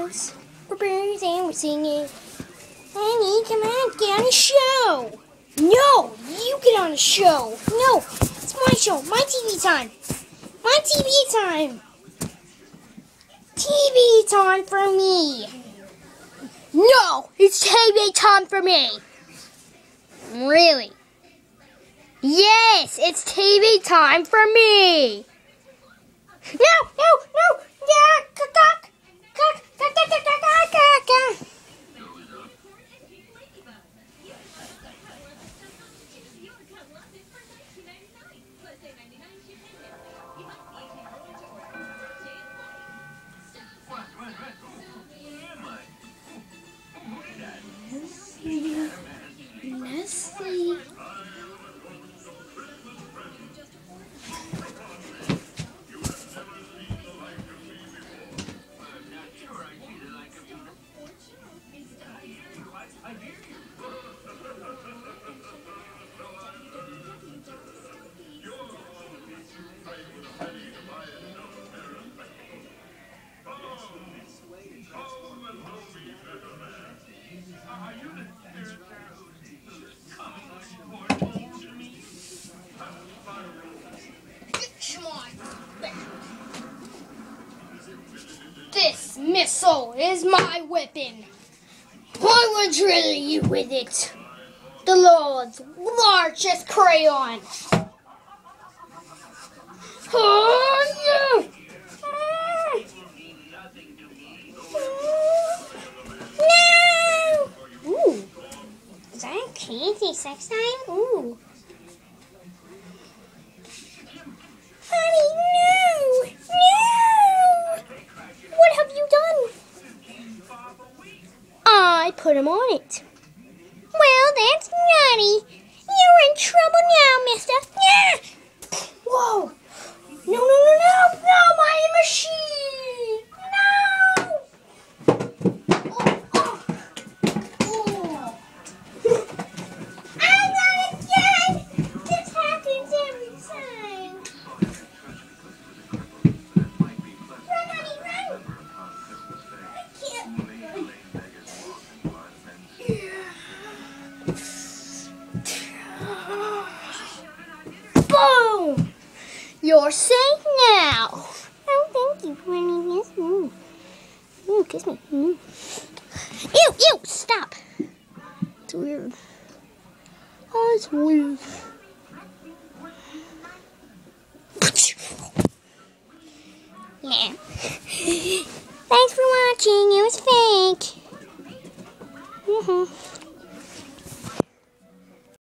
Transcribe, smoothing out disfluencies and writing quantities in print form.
house. We're birds and we're singing. Honey, come on, get on the show. No, you get on the show. No, it's my show, my TV time. My TV time. TV time for me. No, it's TV time for me. Really? Yes, it's TV time for me. No. Yeah, cock. Nestle. This missile is my weapon. I will drill you with it. The Lord's largest crayon. Oh, no! Ooh. Is that a crazy sex time? Ooh. Honey, no! What have you done? I put him on it. Well, that's naughty. You're in trouble now, mister. Yeah! Whoa! No, my machine! No! Oh. I'm not again! This happens every time. Run, honey, run! I can't. Boom! You're safe now. Oh, thank you for running this. Ooh, kiss me. Ew, stop. It's weird. Oh, it's weird. Yeah. Thanks for watching. It was fake.